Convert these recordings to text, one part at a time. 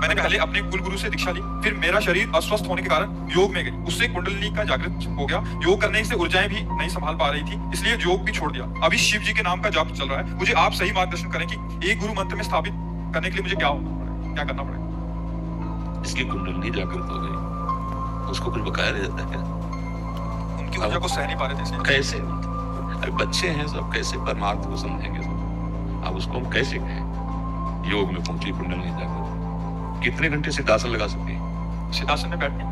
मैंने पहले अपने कुल गुरु से दीक्षा ली, फिर मेरा शरीर अस्वस्थ होने के कारण योग में गई, उससे कुंडलिनी का जागृत हो गया। योग करने से ऊर्जाएं भी नहीं संभाल पा रही थी, इसलिए योग भी छोड़ दिया। अभी शिव जी के नाम का जाप चल रहा है। मुझे आप सही मार्गदर्शन करें कि एक गुरु मंत्र में स्थापित करने के लिए मुझे क्या करना पड़ेगा? इसकी कुंडलिनी जागृत हो गई, उसको कुछ बकाया रह जाता है। उनकी ऊर्जा को सह नहीं पा रहे थे। कैसे? अरे बच्चे हैं सब, कैसे परमार्थ को समझेंगे सब? अब उसको हम कैसे कहें? योग में पहुंची कुंडलिनी जागृत। कितने घंटे सिद्धासन लगा सकते हैं? सिद्धासन में बैठने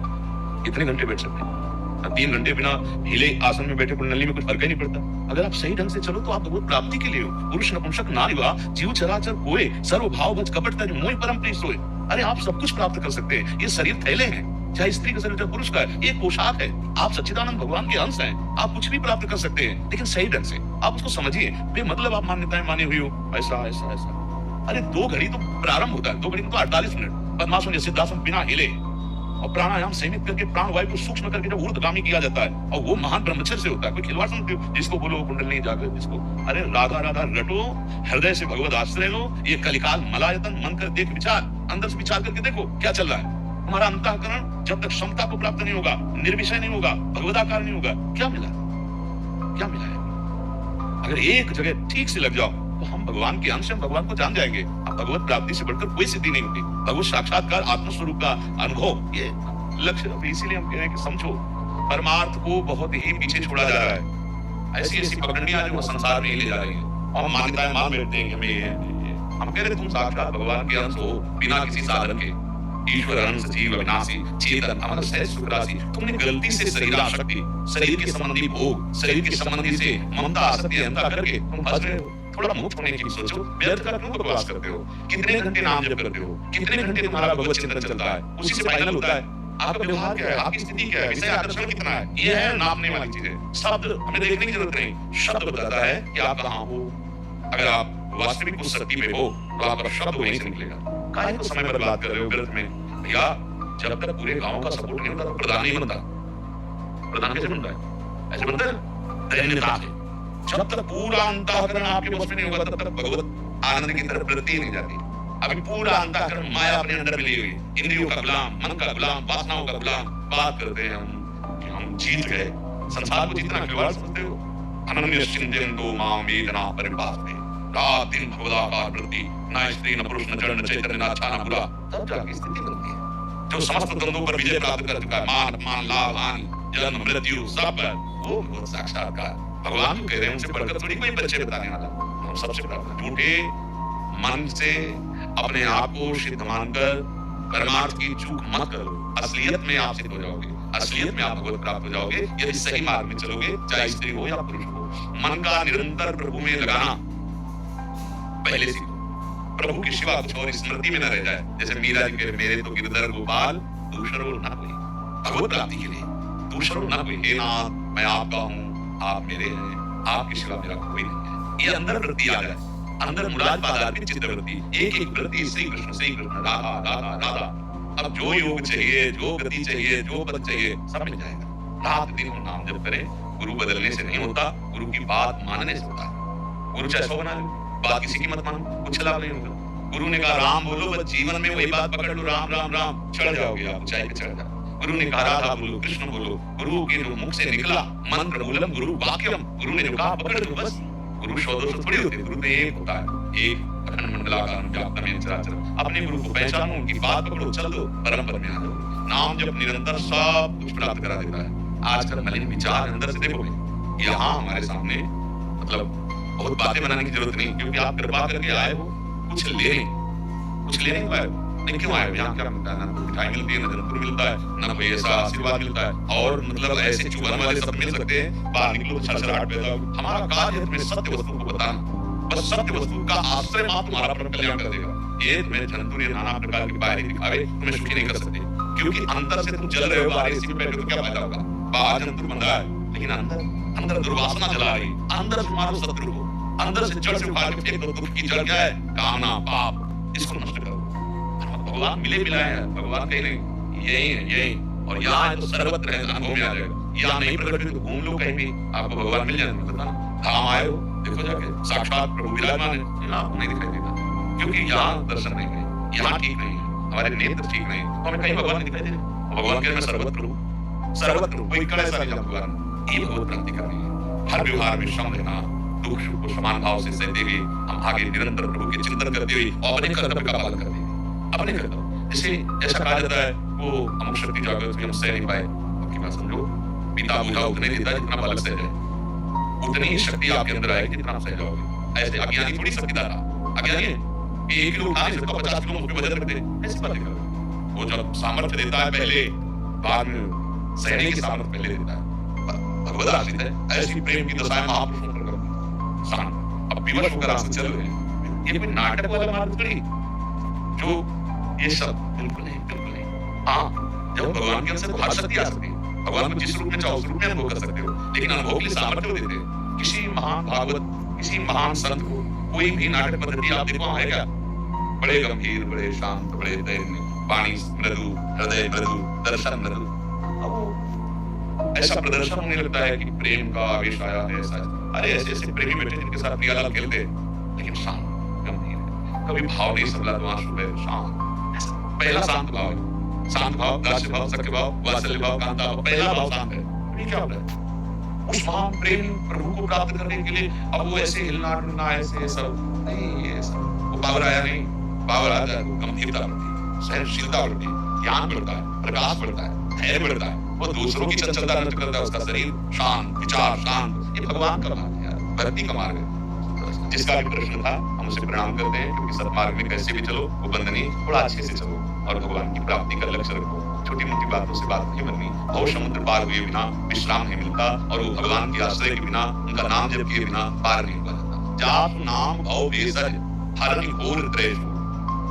कितने घंटे बैठ सकते हैं? 3 घंटे बिना हिले आसन में बैठे कुंडलिनी में कुछ फर्क ही नहीं पड़ता। अगर आप सही ढंग से चलो तो आप भगवत प्राप्ति के लिए हो। पुरुष नपुंसक नारी वा जीव चराचर कोय, सर्व भाव भज कपट तज मोहि परम प्रिय सोय। अरे आप सब कुछ प्राप्त कर सकते हैं। ये शरीर थैले हैं, चाहे स्त्री का शरीर चाहे पुरुष का है, ये पोशाक है। आप सच्चिदानंद भगवान के अंश हैं, आप कुछ भी प्राप्त कर सकते हैं, लेकिन सही ढंग से आप उसको समझिए। बेमतलब आप मान्यताएं माने हुई हो, ऐसा ऐसा ऐसा। अरे 2 घड़ी तो प्रारंभ होता है, 2 घड़ी तो 48 मिनट पद्मासन या सिद्धासन बिना हिले और प्राणायाम सीमित करके प्राण वायु को सूक्ष्म करके जब ऊर्ध्वगामी किया जाता है, और वो महान ब्रह्मचर्य से होता है। कोई खिलवाड़ समझते हो? जिसको बोलो कुंडलिनी जागृत, जिसको अरे राधा राधा रटो, हृदय से भगवत आश्रय लो। ये कलिकाल मलायतन मन कर देख विचार, अंदर से विचार करके देखो क्या चल रहा है। हमारा अंतःकरण जब तक क्षमता को प्राप्त नहीं होगा, निर्विषय नहीं होगा, भगवदाकार नहीं होगा, क्या मिला? क्या मिला है? अगर एक जगह ठीक से लग जाओ तो हम भगवान के अंश, हम भगवान को जान जाएंगे। अब भगवत प्राप्ति से बढ़कर कोई सिद्धि नहीं होती। भगवत साक्षात्कार, आत्मस्वरूप का अनुभव, ये लक्ष्य। इसीलिए हम कह रहे हैं कि समझो, परमार्थ को बहुत ही पीछे छोड़ा जा रहा है। ऐसी ऐसी पगड़ियां जो संसार में ले जा रही हैं, और हम मान्यताएं मान बैठते हैं कि हमें ये हम कह रहे तुम साक्षात भगवान के अंश हो, बिना किसी साधन के। ईश्वर अंश जीव अविनाशी चेतन अमर सहज सुख राशि। तुमने गलती से शरीर आसक्ति, शरीर के संबंधी भोग, शरीर के संबंधी से ममता आसक्ति अहंता करके तुम फंस रहे हो। थोड़ा मुक्त होने की सोचो। व्यर्थ का क्यों बकवास करते हो? कितने घंटे नाम जप करते हो? कितने घंटे तुम्हारा भगवत चिंतन चलता है? उसी से फाइनल होता है आपका व्यवहार क्या है, आपकी स्थिति क्या है, विषय आकर्षण कितना है। ये है नापने वाली चीजें। शब्द हमें देखने की जरूरत नहीं, शब्द बताता है कि आप कहाँ हो। अगर आप वास्तविक उस सत्य में हो तो आपका शब्द वहीं से निकलेगा। काहे को समय बर्बाद कर रहे हो व्यर्थ में? भैया जब तक पूरे गांव का सपोर्ट नहीं होता तो प्रधान नहीं बनता। प्रधान कैसे बनता है? ऐसे बनता है दैन्यता से। जब तक पूरा अंतःकरण आपके बस में नहीं होगा तब तक भगवत आनंद की तरफ वृत्ति नहीं जाती। अभी पूरा अंतःकरण माया अपने अंदर में ली हुई, इंद्रियों का गुलाम, मन का गुलाम, वासनाओं का गुलाम। बात करते हैं हम कि हम जीत गए। संसार को जितना खिलवाड़ समझते हो। अनन्य चिंतयन्तो मां वेदना परिपाते। रात दिन भगवदाकार वृत्ति, न स्त्री न पुरुष न जड़ न चैतन्य न अच्छा न बुरा। तब जाके स्थिति बनती है। जो समस्त द्वंद्वों पर विजय प्राप्त कर चुका है, मान अपमान लाभ हानि जन्म मृत्यु सब पर, वो भगवत साक्षात्कार भगवान को कह रहे हैं। उनसे बढ़कर थोड़ी कोई बच्चे बताने वाला। हम सबसे प्राप्त झूठे मन से अपने आप को सिद्ध मानकर परमार्थ की चूक मत करो। असलियत में आप सिद्ध हो जाओगे, असलियत में आप भगवत प्राप्त हो जाओगे यदि सही मार्ग में चलोगे, चाहे स्त्री हो या पुरुष हो। मन का निरंतर प्रभु में लगाना पहले सीखो। प्रभु के सिवा कुछ और स्मृति में न रह जाए। जैसे मीरा जी के मेरे तो गिरधर गोपाल दूसरो न कोई। भगवत प्राप्ति के लिए दूसरो न कोई। हे नाथ मैं आपका हूँ, आप मेरे हैं, आपके सिवा मेरा कोई नहीं है। ये अंदर वृत्ति आ जाए, अंदर मुराद पादार्पित चित्त वृत्ति। एक एक वृत्ति श्री कृष्ण राधा राधा राधा। अब जो योग चाहिए, जो गति चाहिए, जो पद चाहिए, सब मिल जाएगा। रात दिन हम नाम जप करें। गुरु बदलने से नहीं होता, गुरु की बात मानने से होता है। गुरु चाहे 100 बना लो, बात किसी की मत मानो, कुछ लाभ नहीं होगा। गुरु ने कहा राम बोलो, बस जीवन में वही बात पकड़ लो, राम राम राम, चढ़ जाओगे आप, ऊंचाई पे चढ़ जाओ। गुरु ने कहा राधा बोलो, कृष्ण बोलो, गुरु के मुख से निकला मंत्र मूलम गुरु वाक्यम। गुरु ने जो कहा पकड़ लो बस। गुरु 100-200 थोड़ी होते, गुरु तो एक होता है, एक अखंड मंडलाकार व्याप्त में चराचर। अपने गुरु को पहचानो, उनकी बात पकड़ो, चल दो, परम पद में आ जाओ। नाम जब निरंतर सब कुछ प्राप्त करा देता है। आजकल मलिन विचार अंदर से देखोगे, यहाँ हमारे सामने मतलब बहुत बातें बनाने की जरूरत नहीं, क्योंकि आप कृपा करके आए हो, कुछ ले नहीं पाए हो। नहीं क्यों आए? यहाँ क्या मिलता है? ना मिठाई मिलती है, ना जन्मपुर मिलता है, ना कोई ऐसा आशीर्वाद मिलता है। और मतलब ऐसे चुभन वाले सब मिल सकते हैं, बाहर निकलो छड़छड़ाहट पैदा हो। हमारा कार्य तुम्हें सत्य वस्तु को बताना, बस सत्य वस्तु का आश्रय मात्र तुम्हारा परम कल्याण कर देगा। ये तुम्हें जंतु या नाना प्रकार के बाहरी दिखावे तुम्हें सुखी नहीं कर सकते, क्योंकि अंदर से तुम जल रहे हो। बाहर एसी में बैठे तो क्या फायदा होगा? बाहर जंतु बंधा है, लेकिन अंदर दुर्वासना जला रही। अंदर तुम्हारा शत्रु हो, अंदर से जड़ से उखाड़ के फेंक दो। दुख की जड़ क्या है? कामना, पाप, इसको नष्ट करो। भगवान मिले मिलाए हैं, भगवान कहीं नहीं, यही है यही। और यहाँ है तो सर्वत्र है, अनुभव में आ जाएगा। यहाँ नहीं प्रकट हुई तो घूम लो कहीं भी, आपको भगवान मिल जाएगा। बताना कहाँ आए हो, देखो जाके साक्षात प्रभु विराजमान है। यहाँ आपको नहीं दिखाई देगा, क्योंकि यहाँ दर्शन नहीं है, यहाँ ठीक नहीं है। हमारे नेत्र ठीक नहीं तो हमें कहीं भगवान नहीं दिखाई दे रहे। भगवान कह रहे मैं सर्वत्र हूँ, सर्वत्र हूँ, कोई कड़ा ऐसा नहीं जहाँ भगवान। ये भगवत प्राप्ति करनी है। हर व्यवहार में श्रम लेना, दुख सुख को समान भाव से सहते हुए हम आगे निरंतर प्रभु के चिंतन करते हुए और अपने कर्तव्य का पालन करते हैं। अपने कर्तव्य जैसे ऐसा कहा जाता है वो अमुक शक्ति जागृत हम सह नहीं पाए, आपकी बात समझो, पिता बूझा उतने देता है जितना बालक सह जाए, उतनी ही शक्ति आपके अंदर आएगी जितना आप सह जाओगे। ऐसे अज्ञानी थोड़ी शक्ति दाता, अज्ञानी है कि 1 किलो उठा नहीं सकता, 50 किलो मुझ पे वजन रख दे, ऐसी बात है। वो जब सामर्थ्य देता है पहले, बाद में सहने की सामर्थ्य पहले देता है। भगवद आश्रित है, ऐसी प्रेम की दशाएं महापुरुषों पर करती शान। अब विवश होकर आंसू चल रहे हैं, ये कोई नाटक वाला मार्ग थोड़ी जो ये सब बिल्कुल नहीं, बिल्कुल नहीं। हाँ, जब भगवान के अंदर हर शक्ति आ सकती है, भगवान को जिस रूप में चाहो उस रूप में अनुभव कर सकते हो, लेकिन अनुभव के लिए सामर्थ्य देते हैं। किसी महान भागवत, किसी महान संत को कोई भी नाटक पद्धति आप देखो है क्या? बड़े गंभीर, बड़े शांत, बड़े दैन्य, वाणी मृदु, हृदय मृदु, दर्शन मृदु। अब ऐसा प्रदर्शन होने लगता है कि प्रेम का आवेश आया है। ऐसा अरे ऐसे ऐसे प्रेमी बैठे जिनके साथ प्रियालाल खेलते, लेकिन शांत गंभीर, कभी भाव नहीं संभला तो आंसू है, शांत। पहला शांत भाव है, शांत भाव, दास्य भाव, सख्य भाव, वात्सल्य भाव, कांता भाव, पहला भाव शांत है। ये क्या होता है? उस महान प्रेम प्रभु को प्राप्त करने के लिए अब वो ऐसे हिलना डुलना ऐसे सब नहीं, ये सब वो पावर आया नहीं, पावर आता है गंभीरता बढ़ती है, सहनशीलता बढ़ती है, ज्ञान बढ़ता है, प्रकाश बढ़ता है, धैर्य बढ़ता है, वो दूसरों की चंचलता नष्ट करता है, उसका शरीर शांत, विचार शांत। ये भगवान का मार्ग है, भक्ति का मार्ग है। जिसका भी प्रश्न था हम उसे प्रणाम करते हैं, क्योंकि सत्मार्ग में कैसे भी चलो वो बंधनीय, थोड़ा अच्छे से चलो और भगवान की प्राप्ति का लक्ष्य रखो। छोटी मोटी बातों से बात नहीं बननी। भव समुद्र पार हुए बिना विश्राम नहीं मिलता, और वो भगवान के आश्रय के बिना, उनका नाम जप किए बिना पार नहीं हुआ जाता। जाप नाम भव भेषज हरनि घोर त्रयेषु,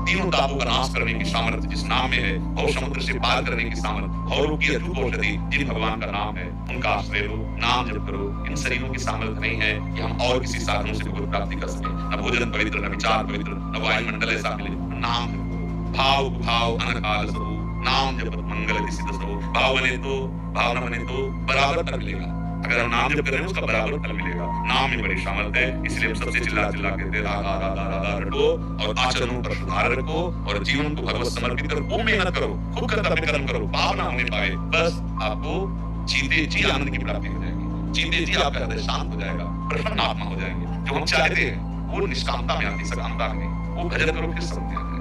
तीनों तापों का नाश करने की सामर्थ्य जिस नाम में है, भव समुद्र से पार करने की सामर्थ्य, भवरों की अटूट औषधि जिन भगवान का नाम है, उनका आश्रय लो, नाम जप करो। इन शरीरों की सामर्थ्य नहीं है कि हम और किसी साधनों से भगवत प्राप्ति कर सके। न भोजन पवित्र, न विचार पवित्र, न वायुमंडल ऐसा मिले। नाम जपो, भाव भाव अनकाल सो, नाम जप मंगल सिद्ध सो। भाव बने तो, भाव न बने तो बराबर फल मिलेगा। अगर हम नाम जप कर रहे हैं उसका बराबर फल मिलेगा। नाम में बड़ी सामर्थ्य है, इसलिए हम सबसे चिल्ला चिल्ला कहते हैं राधा राधा राधा रटो, और आचरणों पर सुधार रखो, और जीवन को भगवत समर्पित करो। वो मेहनत करो, खूब कर्तव्य कर्म करो, पाप ना होने पाए, बस आपको जीते जी आनंद की प्राप्ति हो जाएगी। जीते जी आपका हृदय शांत हो जाएगा, प्रसन्न आत्मा हो जाएंगे। जो हम चाहते हैं वो निष्कामता में आती, सकामता में। वो भजन करो फिर सब